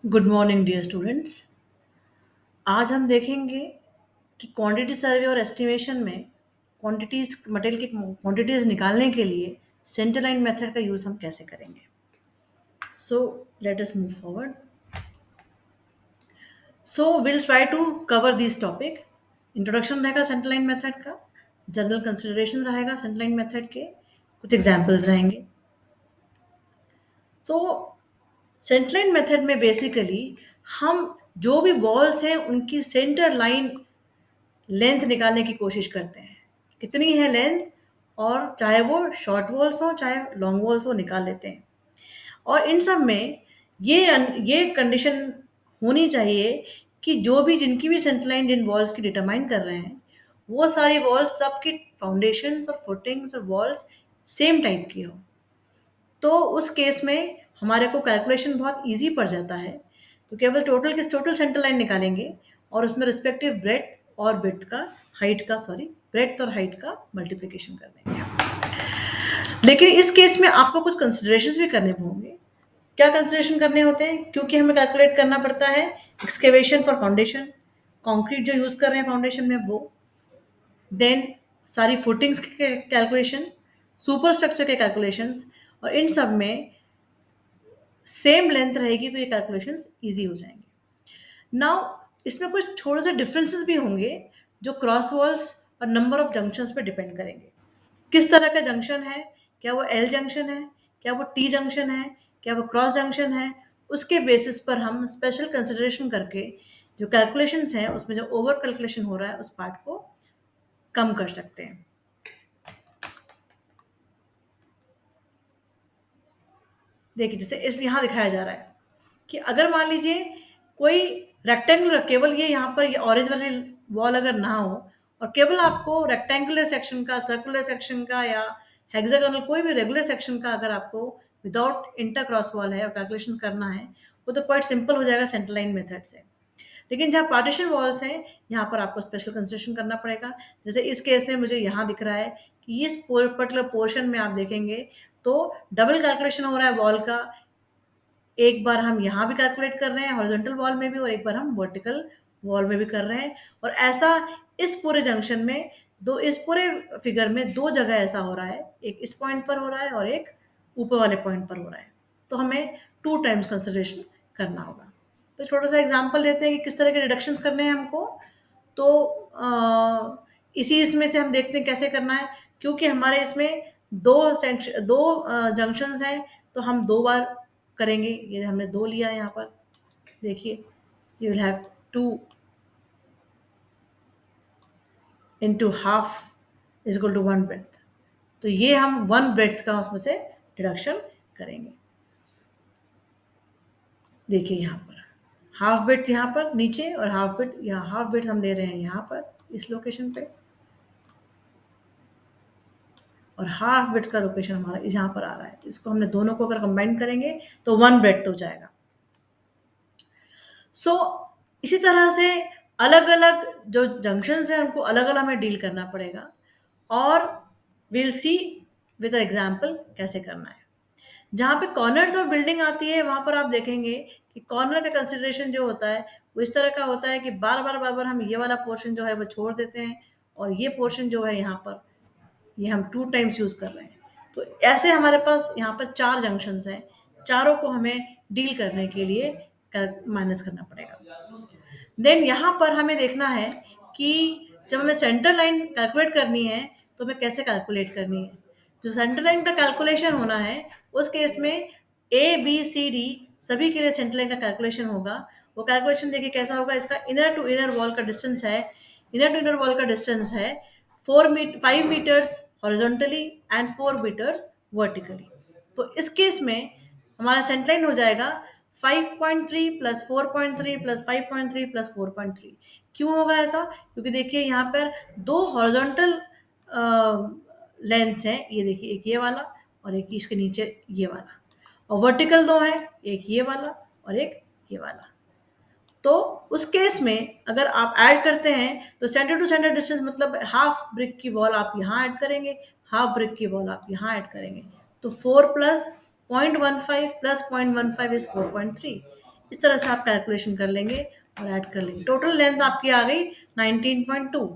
Good morning dear students. आज हम देखेंगे कि क्वांटिटी सर्वे और एस्टिमेशन में क्वांटिटीज मटेरियल की क्वांटिटीज निकालने के लिए सेंटर लाइन मेथड का यूज़ हम कैसे करेंगे। So let us move forward. So will try to cover this topic. Introduction रहेगा सेंटर लाइन मेथड का, जनरल कंसिडरेशन रहेगा सेंटर लाइन मेथड के, कुछ एग्जाम्पल्स रहेंगे। सो सेंटर लाइन मेथड में बेसिकली हम जो भी वॉल्स हैं उनकी सेंटर लाइन लेंथ निकालने की कोशिश करते हैं, कितनी है लेंथ, और चाहे वो शॉर्ट वॉल्स हो चाहे लॉन्ग वॉल्स हो निकाल लेते हैं। और इन सब में ये कंडीशन होनी चाहिए कि जो भी जिनकी भी सेंटर लाइन जिन वॉल्स की डिटरमाइन कर रहे हैं वो सारी वॉल्स सबकी फाउंडेशन और फुटिंग्स और वॉल्स सेम टाइप की हो। तो उस केस में हमारे को कैलकुलेशन बहुत इजी पड़ जाता है। तो केवल टोटल सेंटर लाइन निकालेंगे और उसमें रिस्पेक्टिव ब्रेथ और विड्थ का हाइट का सॉरी ब्रेथ और हाइट का मल्टीप्लिकेशन कर देंगे। लेकिन इस केस में आपको कुछ कंसिडरेशंस भी करने होंगे। क्या कंसिडरेशन करने होते हैं, क्योंकि हमें कैलकुलेट करना पड़ता है एक्सकेवेशन फॉर फाउंडेशन, कंक्रीट जो यूज कर रहे हैं फाउंडेशन में वो, देन सारी फुटिंग्स के कैलकुलेशन, सुपर स्ट्रक्चर के कैलकुलेशंस, और इन सब में सेम लेंथ रहेगी तो ये कैलकुलेशंस इजी हो जाएंगे। नाउ इसमें कुछ थोड़े से डिफरेंसेस भी होंगे जो क्रॉस वॉल्स और नंबर ऑफ जंक्शंस पे डिपेंड करेंगे। किस तरह का जंक्शन है, क्या वो एल जंक्शन है, क्या वो टी जंक्शन है, क्या वो क्रॉस जंक्शन है, उसके बेसिस पर हम स्पेशल कंसिडरेशन करके जो कैलकुलेशंस हैं उसमें जो ओवर कैलकुलेशन हो रहा है उस पार्ट को कम कर सकते हैं। देखिए जैसे इस यहाँ दिखाया जा रहा है कि अगर मान लीजिए कोई रेक्टेंगुलर, केवल ये यहाँ पर ये ऑरेंज वाली वॉल अगर ना हो और केवल आपको रेक्टेंगुलर सेक्शन का, सर्कुलर सेक्शन का या हेक्सागोनल कोई भी रेगुलर सेक्शन का अगर आपको विदाउट इंटर क्रॉस वॉल है और कैलकुलेशन करना है, वो तो क्वाइट सिंपल हो जाएगा सेंटर लाइन मेथड से। लेकिन जहाँ पार्टीशन वॉल्स हैं यहाँ पर आपको स्पेशल कंसिडरेशन करना पड़ेगा। जैसे इस केस में मुझे यहाँ दिख रहा है कि इस पर्टिकुलर पोर्शन में आप देखेंगे तो डबल कैलकुलेशन हो रहा है वॉल का। एक बार हम यहाँ भी कैलकुलेट कर रहे हैं हॉरिजॉन्टल वॉल में भी, और एक बार हम वर्टिकल वॉल में भी कर रहे हैं। और ऐसा इस पूरे जंक्शन में दो, इस पूरे फिगर में दो जगह ऐसा हो रहा है, एक इस पॉइंट पर हो रहा है और एक ऊपर वाले पॉइंट पर हो रहा है। तो हमें टू टाइम्स कंसिडरेशन करना होगा। तो छोटा सा एग्जांपल लेते हैं कि किस तरह के डिडक्शंस करने हैं हमको। तो इसी इसमें से हम देखते हैं कैसे करना है। क्योंकि हमारे इसमें दो जंक्शंस हैं तो हम दो बार करेंगे। ये हमने दो लिया है यहाँ पर, देखिए you will have to into half is equal to one breadth. तो ये हम वन ब्रेथ का उसमें से डिडक्शन करेंगे। देखिए यहाँ पर हाफ ब्रेथ यहाँ पर नीचे और हाफ ब्रेथ यहाँ, हाफ ब्रेथ हम ले रहे हैं यहाँ पर इस लोकेशन पे, और हाफ ब्रेथ का लोकेशन हमारा यहाँ पर आ रहा है। इसको हमने दोनों को अगर कंबाइन करेंगे तो वन ब्रेथ हो जाएगा। सो इसी तरह से अलग अलग जो जंक्शंस हैं उनको अलग अलग हमें डील करना पड़ेगा, और विल सी विद एग्जाम्पल कैसे करना है। जहाँ पे कॉर्नर्स ऑफ बिल्डिंग आती है वहां पर आप देखेंगे कि कॉर्नर का कंसिडरेशन जो होता है वो इस तरह का होता है कि बार बार हम ये वाला पोर्शन जो है वो छोड़ देते हैं, और ये पोर्शन जो है यहाँ पर ये हम टू टाइम्स यूज कर रहे हैं। तो ऐसे हमारे पास यहाँ पर चार जंक्शंस हैं, चारों को हमें डील करने के लिए माइनस करना पड़ेगा। देन यहाँ पर हमें देखना है कि जब हमें सेंटर लाइन कैलकुलेट करनी है तो हमें कैसे कैलकुलेट करनी है। जो सेंटर लाइन का कैलकुलेशन होना है उस केस में ए बी सी डी सभी के लिए सेंटर लाइन का कैलकुलेशन होगा। वो कैलकुलेशन देखिए कैसा होगा। इसका इनर टू इनर वॉल का डिस्टेंस है, इनर टू इनर वॉल का डिस्टेंस है 5 metres horizontally and 4 metres vertically. तो इस केस में हमारा सेंटर लाइन हो जाएगा 5.3 प्लस 4.3 प्लस 5.3 प्लस 4.3। क्यों होगा ऐसा? क्योंकि देखिए यहाँ पर दो हॉरिजॉन्टल लेंस हैं, ये देखिए एक ये वाला और एक इसके नीचे ये वाला, और वर्टिकल दो हैं, एक ये वाला और एक ये वाला। तो उस केस में अगर आप ऐड करते हैं तो सेंटर टू सेंटर डिस्टेंस मतलब हाफ ब्रिक की वॉल आप यहाँ ऐड करेंगे, हाफ ब्रिक की वॉल आप यहाँ ऐड करेंगे। तो 4 प्लस 0.15 प्लस 0.15 इज 4.3। इस तरह से आप कैलकुलेशन कर लेंगे और ऐड कर लेंगे। टोटल लेंथ आपकी आ गई 19.2।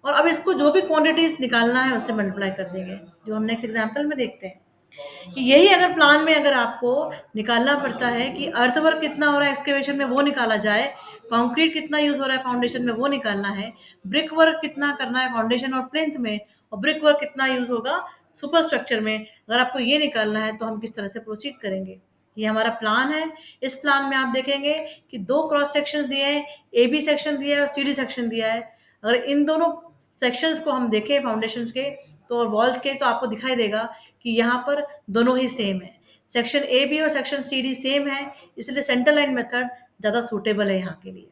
और अब इसको जो भी क्वांटिटीज निकालना है उससे मल्टीप्लाई कर देंगे, जो हम नेक्स्ट एग्जांपल में देखते हैं। कि यही अगर प्लान में अगर आपको निकालना पड़ता है कि अर्थवर्क कितना हो रहा है एक्सकेवेशन में वो निकाला जाए, कंक्रीट कितना यूज हो रहा है फाउंडेशन में वो निकालना है, ब्रिक वर्क कितना करना है फाउंडेशन और प्लिंथ में, और ब्रिक वर्क कितना यूज होगा सुपर स्ट्रक्चर में, अगर आपको ये निकालना है तो हम किस तरह से प्रोसीड करेंगे। ये हमारा प्लान है। इस प्लान में आप देखेंगे कि दो क्रॉस सेक्शन दिए हैं, ए बी सेक्शन दिया है और सी डी सेक्शन दिया है। अगर इन दोनों सेक्शंस को हम देखें फाउंडेशंस के तो और वॉल्स के, तो आपको दिखाई देगा कि यहाँ पर दोनों ही सेम है। सेक्शन ए बी और सेक्शन सी डी सेम है, इसलिए सेंटर लाइन मेथड ज़्यादा सूटेबल है यहाँ के लिए।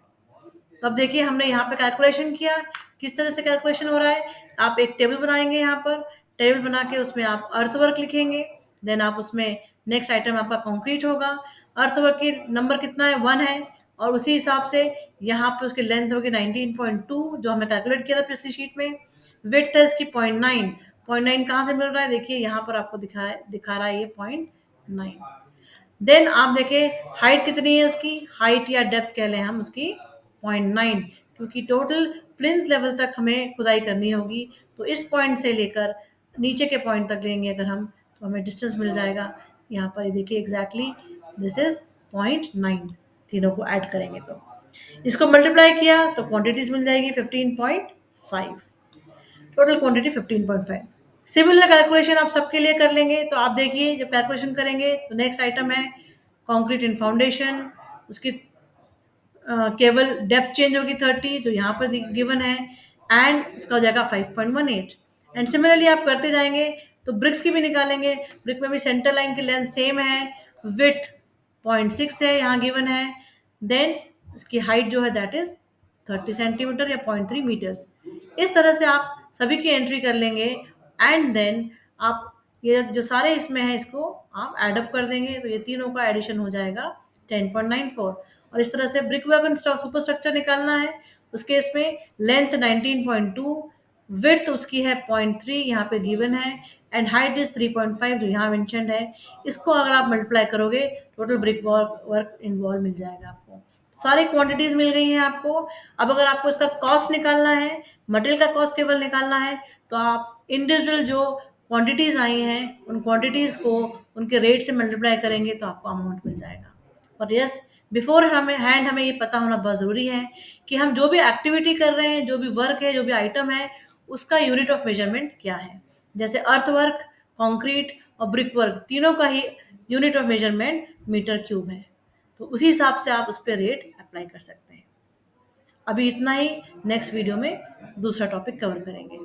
तो अब देखिए हमने यहाँ पे कैलकुलेशन किया, किस तरह से कैलकुलेशन हो रहा है। आप एक टेबल बनाएंगे, यहाँ पर टेबल बना के उसमें आप अर्थवर्क लिखेंगे, देन आप उसमें नेक्स्ट आइटम आपका कंक्रीट होगा। अर्थवर्क की नंबर कितना है, 1 है, और उसी हिसाब से यहाँ पे उसकी लेंथ होगी 19.2 जो हमने कैलकुलेट किया था पिछली शीट में। विड्थ है इसकी 0.9। 0.9 कहाँ से मिल रहा है, देखिए यहाँ पर आपको दिखा रहा है ये 0.9। देन आप देखिए हाइट कितनी है उसकी, हाइट या डेप्थ कह लें हम उसकी 0.9, क्योंकि टोटल प्लिंथ लेवल तक हमें खुदाई करनी होगी। तो इस पॉइंट से लेकर नीचे के पॉइंट तक लेंगे अगर हम, तो हमें डिस्टेंस मिल जाएगा। यहाँ पर ये देखिए एग्जैक्टली दिस इज 0.9। तीनों को ऐड करेंगे तो इसको मल्टीप्लाई किया तो क्वांटिटीज मिल जाएगी 15.5। Total quantity 15.5। सिमिलर कैलकुलेशन आप सबके लिए कर लेंगे। तो आप देखिए जब कैलकुलेशन करेंगे तो नेक्स्ट आइटम है कंक्रीट इन फाउंडेशन, उसकी केवल डेप्थ चेंज होगी 30 जो यहाँ पर गिवन है, एंड उसका हो जाएगा 5.18। एंड सिमिलरली आप करते जाएंगे तो ब्रिक्स की भी निकालेंगे। ब्रिक में भी सेंटर लाइन की लेंथ सेम है, विथ 0.6 है यहाँ गिवन है, देन उसकी हाइट जो है दैट इज 30 सेंटीमीटर या 0.3 मीटर्स। इस तरह से आप सभी की एंट्री कर लेंगे, एंड देन आप ये जो सारे इसमें है इसको आप एडअप कर देंगे, तो ये तीनों का एडिशन हो जाएगा 10.94। और इस तरह से brick work and super structure निकालना है। उसके इसमें लेंथ 19.2, विड्थ उसकी है 0.3 यहाँ पे गिवन है, एंड हाइट इज 3.5 जो यहाँ मेंशन्ड है। इसको अगर आप मल्टीप्लाई करोगे टोटल ब्रिक वर्क इन्वॉल्व मिल जाएगा आपको। सारी क्वांटिटीज मिल गई हैं आपको। अब अगर आपको इसका कॉस्ट निकालना है, मटेरियल का कॉस्ट केवल निकालना है, तो आप इंडिविजुअल जो क्वांटिटीज आई हैं उन क्वांटिटीज को उनके रेट से मल्टीप्लाई करेंगे तो आपको अमाउंट मिल जाएगा। और यस, बिफोर हमें ये पता होना बहुत ज़रूरी है कि हम जो भी एक्टिविटी कर रहे हैं, जो भी वर्क है, जो भी आइटम है, उसका यूनिट ऑफ मेजरमेंट क्या है। जैसे अर्थ वर्क, कंक्रीट और ब्रिक वर्क तीनों का ही unit of measurement metre cube है। तो उसी हिसाब से आप उस पर रेट अप्लाई कर सकते हैं। अभी इतना ही, नेक्स्ट वीडियो में दूसरा टॉपिक कवर करेंगे।